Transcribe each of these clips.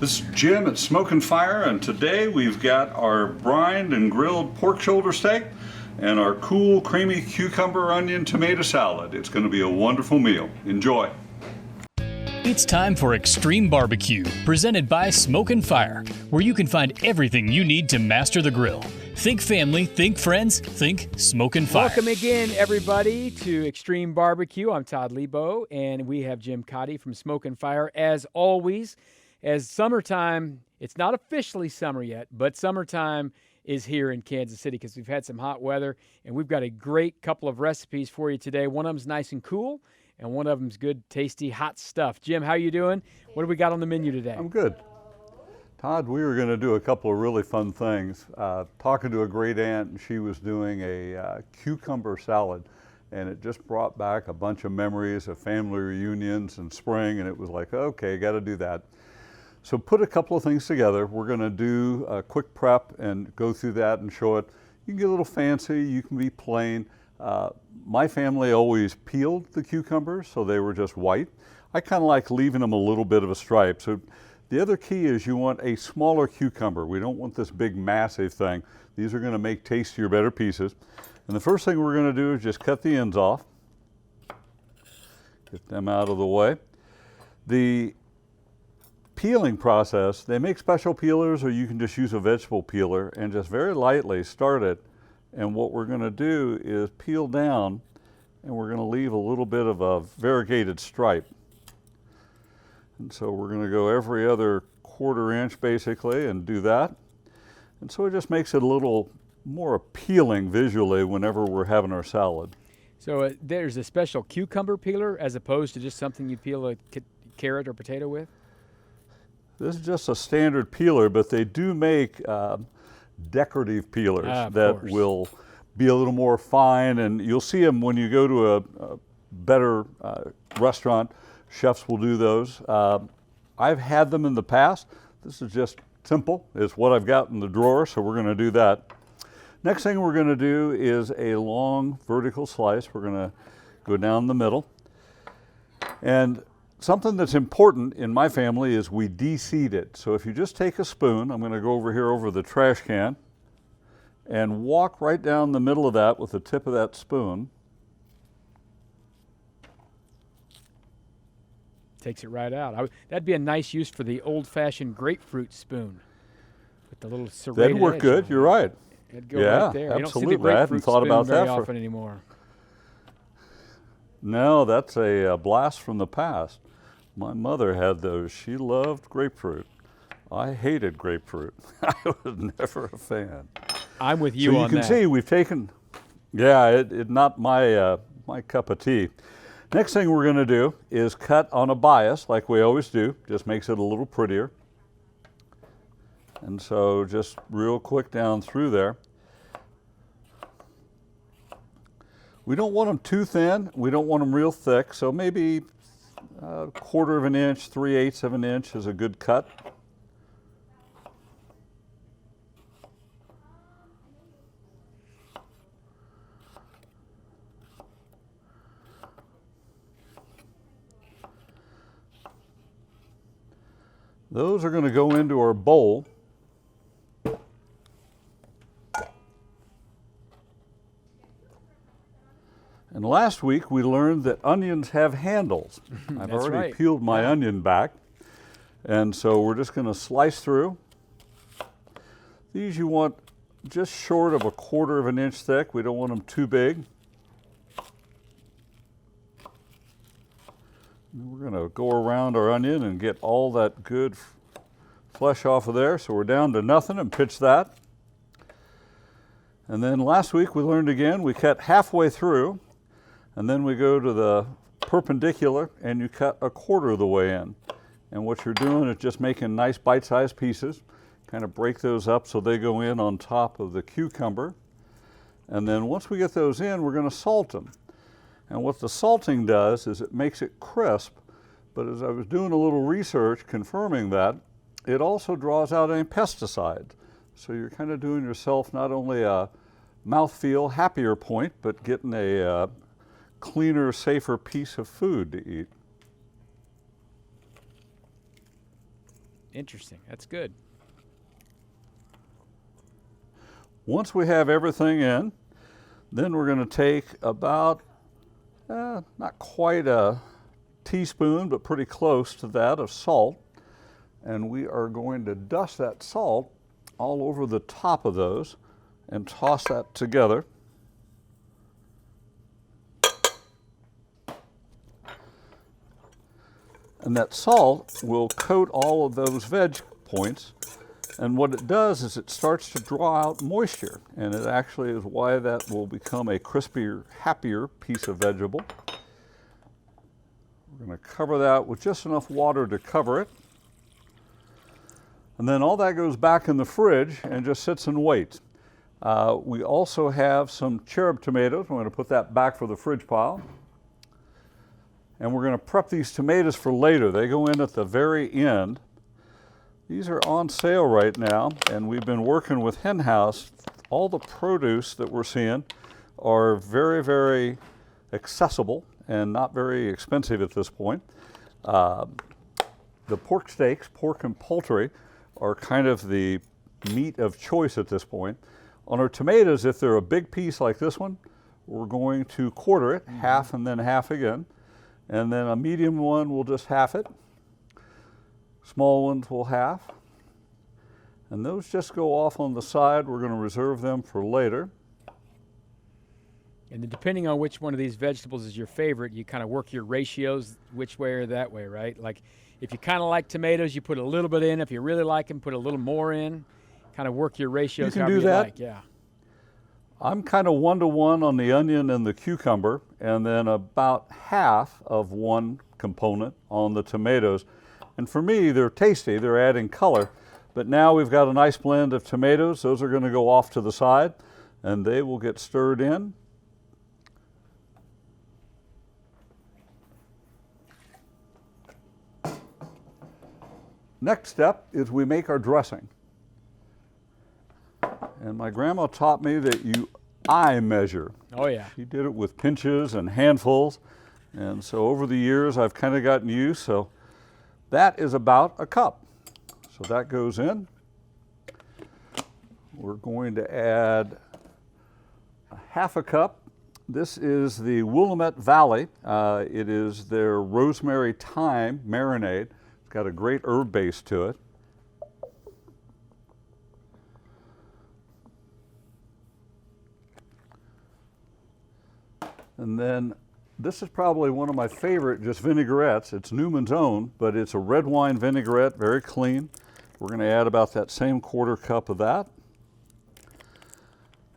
This is Jim at Smoke and Fire, and today we've got our brined and grilled pork shoulder steak and our cool creamy cucumber onion tomato salad. It's going to be a wonderful meal. Enjoy. It's time for Xtreme Barbecue, presented by Smoke and Fire, where you can find everything you need to master the grill. Think family, think friends, think Smoke and Fire. Welcome again, everybody, to Xtreme Barbecue. I'm Todd Leabo, and we have Jim Cattey from Smoke and Fire. As always, as summertime, it's not officially summer yet, but summertime is here in Kansas City because we've had some hot weather, and we've got a great couple of recipes for you today. One of them's nice and cool, and one of them's good, tasty, hot stuff. Jim, how you doing? What do we got on the menu today? I'm good. Todd, we were going to do a couple of really fun things. Talking to a great aunt, and she was doing a cucumber salad, and it just brought back a bunch of memories of family reunions in spring, and it was like, okay, got to do that. So put a couple of things together. We're going to do a quick prep and go through that and show it. You can get a little fancy, you can be plain. My family always peeled the cucumbers, so they were just white. I kind of like leaving them a little bit of a stripe. So the other key is you want a smaller cucumber. We don't want this big massive thing. These are going to make tastier, better pieces. And the first thing we're going to do is just cut the ends off. Get them out of the way. The peeling process, they make special peelers, or you can just use a vegetable peeler and just very lightly start it. And what we're going to do is peel down, and we're going to leave a little bit of a variegated stripe. And so we're going to go every other quarter inch basically and do that. And so it just makes it a little more appealing visually whenever we're having our salad. So there's a special cucumber peeler as opposed to just something you peel a carrot or potato with? This is just a standard peeler, but they do make decorative peelers that will be a little more fine, and you'll see them when you go to a better restaurant. Chefs will do those. I've had them in the past. This is just simple. It's what I've got in the drawer, so we're going to do that. Next thing we're going to do is a long vertical slice. We're going to go down the middle. And something that's important in my family is we de-seed it. So if you just take a spoon, I'm going to go over here over the trash can and walk right down the middle of that with the tip of that spoon. Takes it right out. That'd be a nice use for the old-fashioned grapefruit spoon with the little serrated That'd work good. You're right. It'd go right there. Absolutely. You don't see the grapefruit I hadn't thought about spoon very that often anymore. No, that's a blast from the past. My mother had those. She loved grapefruit. I hated grapefruit. I was never a fan. I'm with you on that. So you can see we've taken, it not my my cup of tea. Next thing we're going to do is cut on a bias like we always do. Just makes it a little prettier. And so just real quick down through there. We don't want them too thin. We don't want them real thick. So maybe a quarter of an inch, 3/8 of an inch is a good cut. Those are going to go into our bowl. And last week we learned that onions have handles. I've already peeled my onion back. And so we're just going to slice through. These you want just short of a quarter of an inch thick. We don't want them too big. We're going to go around our onion and get all that good flesh off of there. So we're down to nothing and pitch that. And then last week we learned again, we cut halfway through, and then we go to the perpendicular and you cut a quarter of the way in. And what you're doing is just making nice bite-sized pieces, kind of break those up so they go in on top of the cucumber. And then once we get those in, we're going to salt them. And what the salting does is it makes it crisp, but as I was doing a little research confirming that, it also draws out any pesticides. So you're kind of doing yourself not only a mouthfeel, happier point, but getting a cleaner, safer piece of food to eat. Interesting. That's good. Once we have everything in, then we're going to take about, not quite a teaspoon, but pretty close to that of salt. And we are going to dust that salt all over the top of those and toss that together. And that salt will coat all of those veg points. And what it does is it starts to draw out moisture. And it actually is why that will become a crispier, happier piece of vegetable. We're going to cover that with just enough water to cover it. And then all that goes back in the fridge and just sits and waits. We also have some cherub tomatoes. We're going to put that back for the fridge pile. And we're going to prep these tomatoes for later. They go in at the very end. These are on sale right now, and we've been working with Hen House. All the produce that we're seeing are very, very accessible and not very expensive at this point. The pork steaks, pork and poultry, are kind of the meat of choice at this point. On our tomatoes, if they're a big piece like this one, we're going to quarter it, half and then half again. And then a medium one, we'll just half it. Small ones will half. And those just go off on the side. We're going to reserve them for later. And then depending on which one of these vegetables is your favorite, you kind of work your ratios which way or that way, right? Like if you kind of like tomatoes, you put a little bit in. If you really like them, put a little more in. Kind of work your ratios you can however do that. You like. Yeah. I'm kind of 1-to-1 on the onion and the cucumber, and then about half of one component on the tomatoes. And for me, they're tasty, they're adding color. But now we've got a nice blend of tomatoes. Those are going to go off to the side, and they will get stirred in. Next step is we make our dressing. And my grandma taught me that you eye measure. Oh yeah. She did it with pinches and handfuls. And so over the years, I've kind of gotten used. So that is about a cup. So that goes in. We're going to add a half a cup. This is the Willamette Valley. It is their Rosemary Thyme Marinade. It's got a great herb base to it. And then this is probably one of my favorite just vinaigrettes. It's Newman's Own, but it's a red wine vinaigrette, very clean. We're going to add about that same quarter cup of that.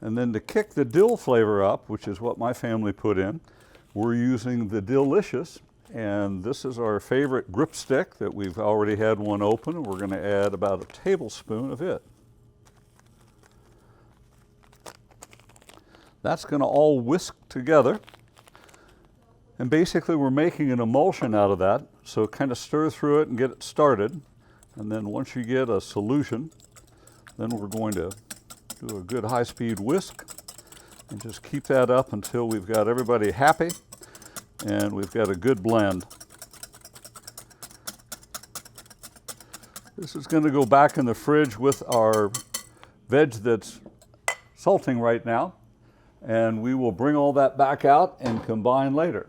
And then to kick the dill flavor up, which is what my family put in, we're using the Dillicious. And this is our favorite grip stick that we've already had one open. We're going to add about a tablespoon of it. That's going to all whisk together. And basically we're making an emulsion out of that. So kind of stir through it and get it started. And then once you get a solution, then we're going to do a good high-speed whisk and just keep that up until we've got everybody happy and we've got a good blend. This is going to go back in the fridge with our veg that's salting right now. And we will bring all that back out and combine later.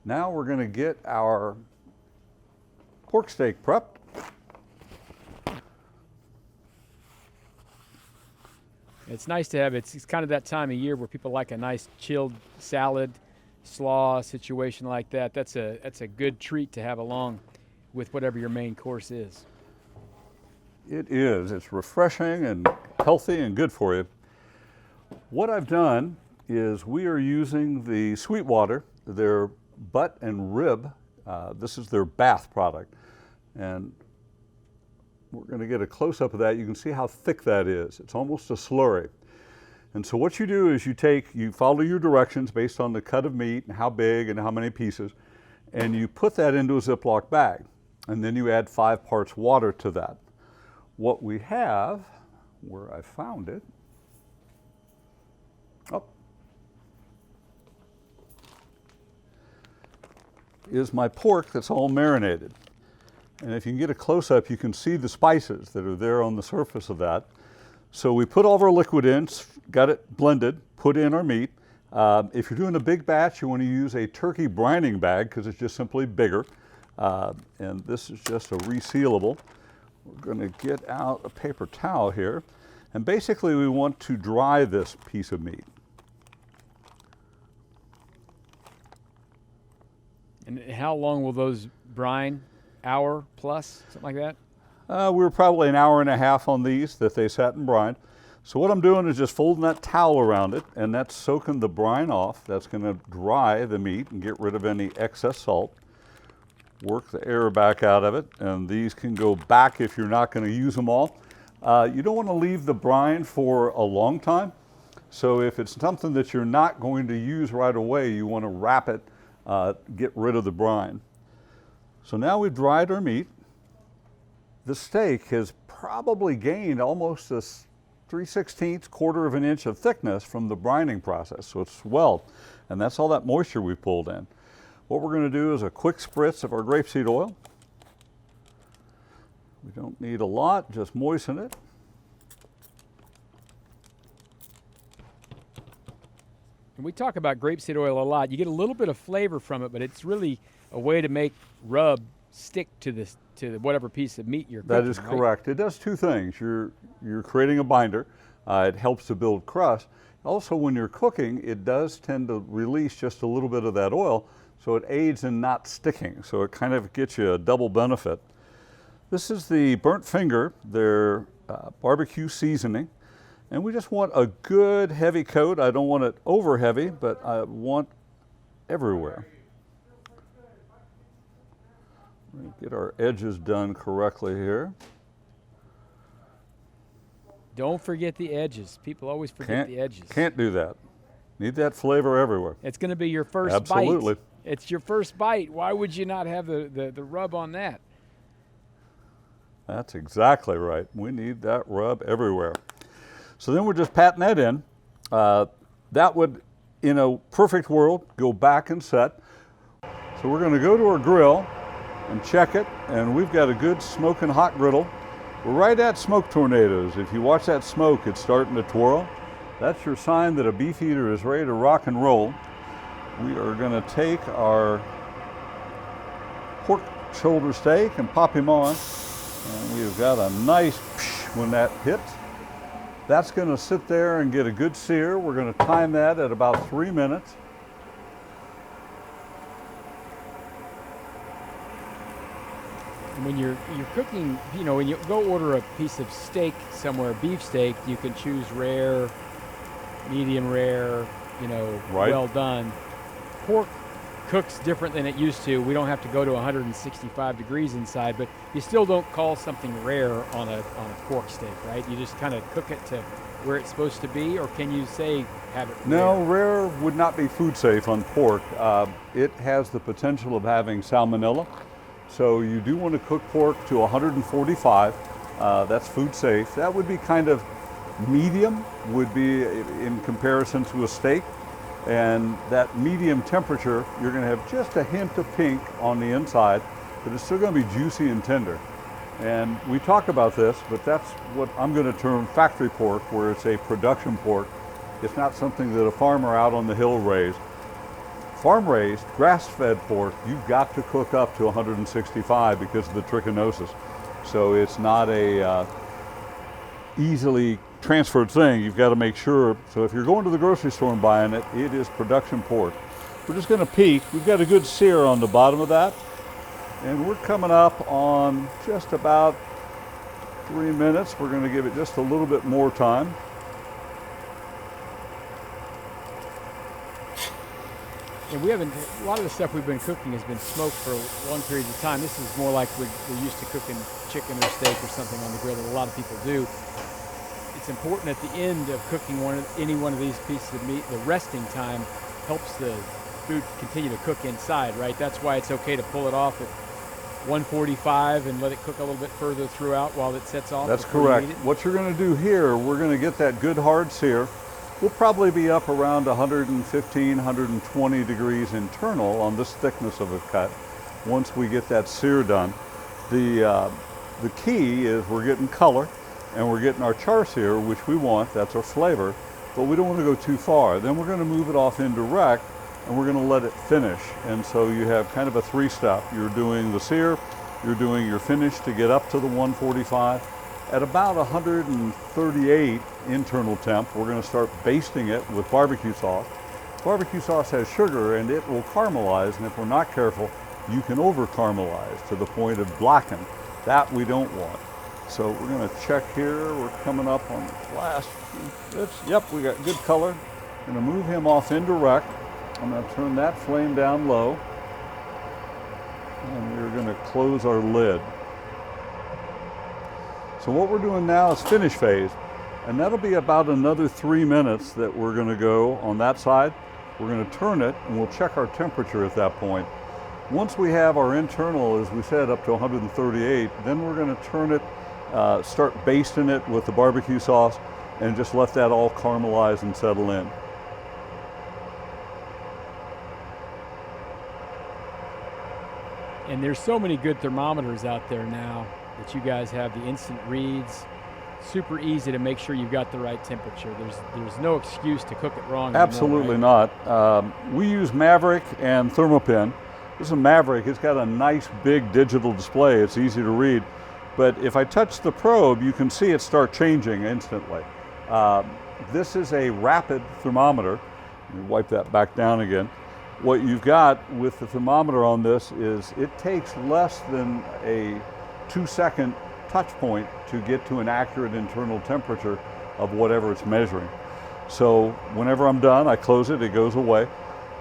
Now we're going to get our pork steak prepped. It's nice to have it's kind of that time of year where people like a nice chilled salad, slaw situation like that. That's a good treat to have along with whatever your main course is. It is. It's refreshing and healthy and good for you. What I've done is we are using the Sweetwater, their butt and rib. This is their bath product. And we're going to get a close-up of that. You can see how thick that is. It's almost a slurry. And so what you do is you follow your directions based on the cut of meat and how big and how many pieces, and you put that into a Ziploc bag. And then you add 5 parts water to that. What we have, where I found it, is my pork that's all marinated. And if you can get a close-up, you can see the spices that are there on the surface of that. So we put all of our liquid in, got it blended, put in our meat. If you're doing a big batch, you want to use a turkey brining bag because it's just simply bigger. And this is just a resealable. We're going to get out a paper towel here. And basically we want to dry this piece of meat. And how long will those brine? Hour plus, something like that? We were probably an hour and a half on these that they sat and brined. So what I'm doing is just folding that towel around it, and that's soaking the brine off. That's going to dry the meat and get rid of any excess salt. Work the air back out of it, and these can go back if you're not going to use them all. You don't want to leave the brine for a long time. So if it's something that you're not going to use right away, you want to wrap it, get rid of the brine. So now we've dried our meat. The steak has probably gained almost a 3/16, quarter of an inch of thickness from the brining process. So it's swelled, and that's all that moisture we pulled in. What we're going to do is a quick spritz of our grapeseed oil. We don't need a lot, just moisten it. And we talk about grapeseed oil a lot. You get a little bit of flavor from it, but it's really a way to make rub stick to this, to whatever piece of meat you're cooking. That is correct. It does two things. You're creating a binder. It helps to build crust. Also, when you're cooking, it does tend to release just a little bit of that oil, so it aids in not sticking. So it kind of gets you a double benefit. This is the burnt finger, their barbecue seasoning. And we just want a good heavy coat. I don't want it over heavy, but I want everywhere. We're going to get our edges done correctly here. Don't forget the edges. People always forget the edges. Can't do that. Need that flavor everywhere. It's going to be your first bite. Absolutely. It's your first bite. Why would you not have the rub on that? That's exactly right. We need that rub everywhere. So then we're just patting that in. That would, in a perfect world, go back and set. So we're going to go to our grill and check it, and we've got a good smoking hot griddle. We're right at smoke tornadoes. If you watch that smoke, it's starting to twirl. That's your sign that a beef eater is ready to rock and roll. We are going to take our pork shoulder steak and pop him on, and we've got a nice psh when that hits. That's going to sit there and get a good sear. We're going to time that at about 3 minutes. And when you're cooking, you know, when you go order a piece of steak somewhere, beef steak, you can choose rare, medium rare, you know, well done. Pork cooks different than it used to. We don't have to go to 165 degrees inside, but you still don't call something rare on a pork steak, right? You just kind of cook it to where it's supposed to be, or can you say have it rare? No, rare would not be food safe on pork. It has the potential of having salmonella. So you do want to cook pork to 145. That's food safe. That would be kind of medium, would be in comparison to a steak. And that medium temperature, you're going to have just a hint of pink on the inside, but it's still going to be juicy and tender. And we talk about this, but that's what I'm going to term factory pork, where it's a production pork. It's not something that a farmer out on the hill raised. Farm-raised, grass-fed pork, you've got to cook up to 165 because of the trichinosis. So it's not a easily transferred thing. You've got to make sure. So if you're going to the grocery store and buying it, it is production pork. We're just going to peek. We've got a good sear on the bottom of that. And we're coming up on just about 3 minutes. We're going to give it just a little bit more time. And we haven't, a lot of the stuff we've been cooking has been smoked for long periods of time. This is more like we're used to cooking chicken or steak or something on the grill that a lot of people do. It's important at the end of cooking any one of these pieces of meat, the resting time helps the food continue to cook inside, right? That's why it's okay to pull it off at 145 and let it cook a little bit further throughout while it sets off. That's correct. What you're going to do here, we're going to get that good hard sear. We'll probably be up around 115, 120 degrees internal on this thickness of a cut once we get that sear done. The key is we're getting color and we're getting our char siu, which we want, that's our flavor, but we don't want to go too far. Then we're going to move it off indirect and we're going to let it finish. And so you have kind of a three-step. You're doing the sear, you're doing your finish to get up to the 145. At about 138 internal temp, we're going to start basting it with barbecue sauce. Barbecue sauce has sugar and it will caramelize, and if we're not careful, you can over caramelize to the point of blacken. That we don't want. So we're going to check here. We're coming up on the last few bits. Yep, we got good color. I'm going to move him off indirect. I'm going to turn that flame down low. And we're going to close our lid. So what we're doing now is finish phase. And that'll be about another 3 minutes that we're going to go on that side. We're going to turn it and we'll check our temperature at that point. Once we have our internal, as we said, up to 138, then we're going to turn it, start basting it with the barbecue sauce and just let that all caramelize and settle in. And there's so many good thermometers out there now that you guys have, the instant reads. Super easy to make sure you've got the right temperature. There's no excuse to cook it wrong. Absolutely anymore, right? not. We use Maverick and Thermopin. This is a Maverick. It's got a nice big digital display. It's easy to read. But if I touch the probe, you can see it start changing instantly. This is a rapid thermometer. Let me wipe that back down again. What you've got with the thermometer on this is it takes less than a 2-second touch point to get to an accurate internal temperature of whatever it's measuring. So whenever I'm done, I close it, it goes away.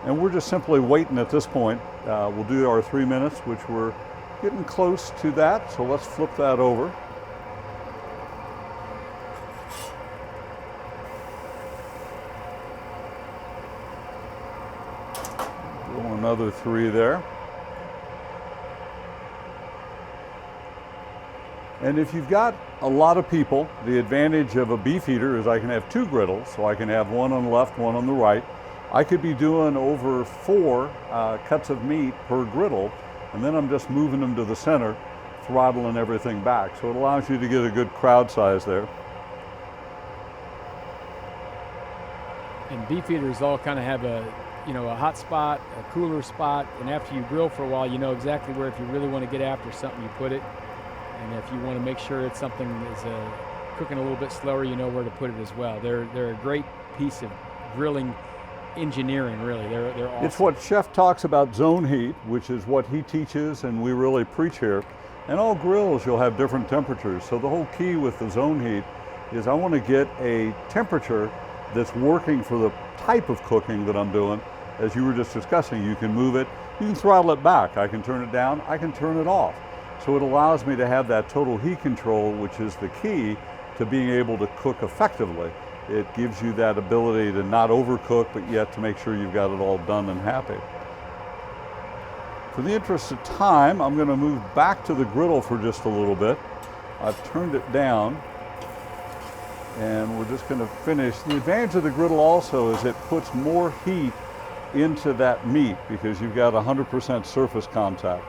And we're just simply waiting at this point. We'll do our 3 minutes, which we're getting close to that. So let's flip that over. Do another 3 there. And if you've got a lot of people, the advantage of a beef eater is I can have 2 griddles, so I can have one on the left, one on the right. I could be doing over 4 cuts of meat per griddle, and then I'm just moving them to the center, throttling everything back. So it allows you to get a good crowd size there. And beef eaters all kind of have a hot spot, a cooler spot, and after you grill for a while, you know exactly where, if you really want to get after something, you put it. And if you want to make sure it's something that's cooking a little bit slower, you know where to put it as well. They're a great piece of grilling engineering, really. They're awesome. It's what Chef talks about, zone heat, which is what he teaches and we really preach here. And all grills, you'll have different temperatures. So the whole key with the zone heat is I want to get a temperature that's working for the type of cooking that I'm doing. As you were just discussing, you can move it, you can throttle it back. I can turn it down, I can turn it off. So it allows me to have that total heat control, which is the key to being able to cook effectively. It gives you that ability to not overcook, but yet to make sure you've got it all done and happy. For the interest of time, I'm going to move back to the griddle for just a little bit. I've turned it down, and we're just going to finish. The advantage of the griddle also is it puts more heat into that meat because you've got 100% surface contact.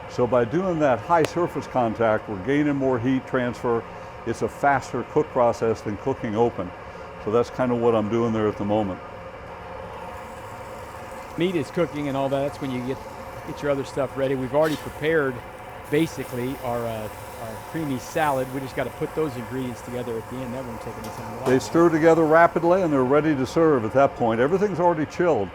So by doing that high surface contact, we're gaining more heat transfer. It's a faster cook process than cooking open. So that's kind of what I'm doing there at the moment. Meat is cooking and all that. That's when you get your other stuff ready. We've already prepared basically our creamy salad. We just got to put those ingredients together at the end. That won't take any time at all. They stir together rapidly and they're ready to serve at that point. Everything's already chilled.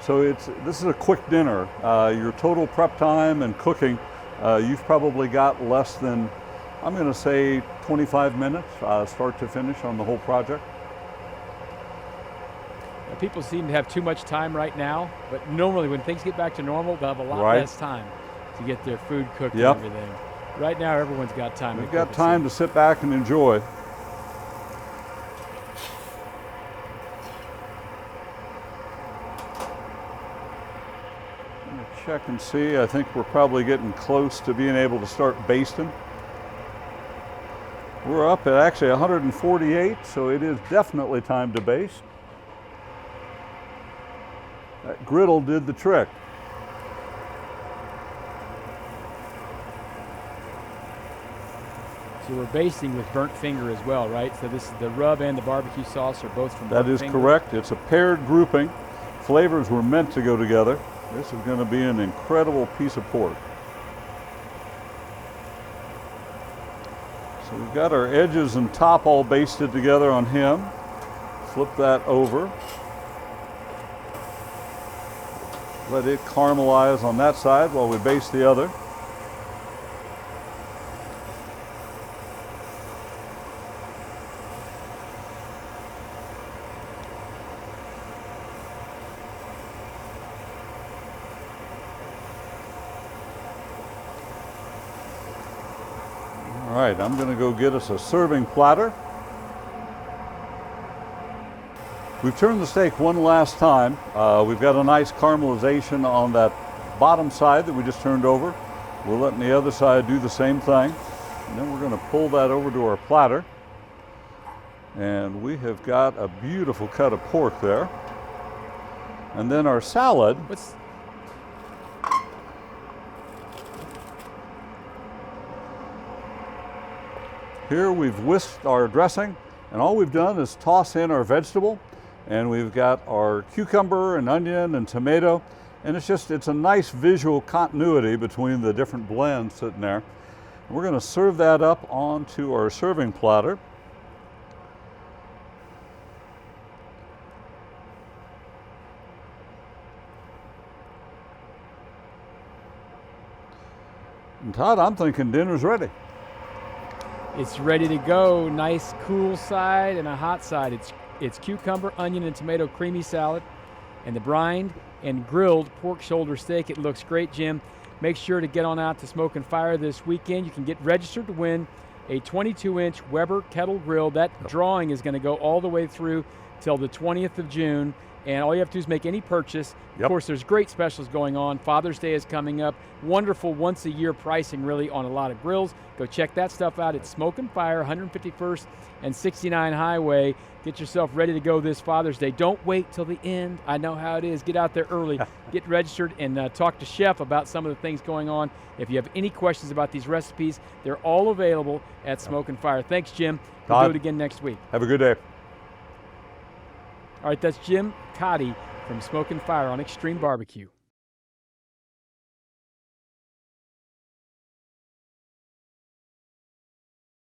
So this is a quick dinner. Your total prep time and cooking, you've probably got less than, I'm going to say 25 minutes, start to finish on the whole project. People seem to have too much time right now, but normally when things get back to normal, they'll have a lot less time to get their food cooked and everything. Right now, everyone's got time. We've got time to sit back and enjoy. Check and see. I think we're probably getting close to being able to start basting. We're up at actually 148, so it is definitely time to baste. That griddle did the trick. So we're basting with burnt finger as well, right? So this is the rub and the barbecue sauce are both from burnt finger. That is correct. It's a paired grouping. Flavors were meant to go together. This is going to be an incredible piece of pork. So we've got our edges and top all basted together on him. Flip that over. Let it caramelize on that side while we baste the other. All right, I'm going to go get us a serving platter. We've turned the steak one last time. We've got a nice caramelization on that bottom side that we just turned over. We're letting the other side do the same thing. And then we're going to pull that over to our platter. And we have got a beautiful cut of pork there. And then our salad. Here we've whisked our dressing, and all we've done is toss in our vegetable, and we've got our cucumber and onion and tomato, and it's a nice visual continuity between the different blends sitting there. And we're going to serve that up onto our serving platter. And Todd, I'm thinking dinner's ready. It's ready to go. Nice cool side and a hot side. It's cucumber, onion, and tomato creamy salad, and the brined and grilled pork shoulder steak. It looks great, Jim. Make sure to get on out to Smoke and Fire this weekend. You can get registered to win a 22-inch Weber kettle grill. That drawing is going to go all the way through till the 20th of June. And all you have to do is make any purchase. Of course, there's great specials going on. Father's Day is coming up. Wonderful once-a-year pricing, really, on a lot of grills. Go check that stuff out at Smoke and Fire, 151st and 69 Highway. Get yourself ready to go this Father's Day. Don't wait till the end. I know how it is. Get out there early. Get registered and talk to Chef about some of the things going on. If you have any questions about these recipes, they're all available at Smoke and Fire. Thanks, Jim. We'll do it again next week. Have a good day. All right, that's Jim Cattey from Smoke and Fire on Xtreme Barbecue.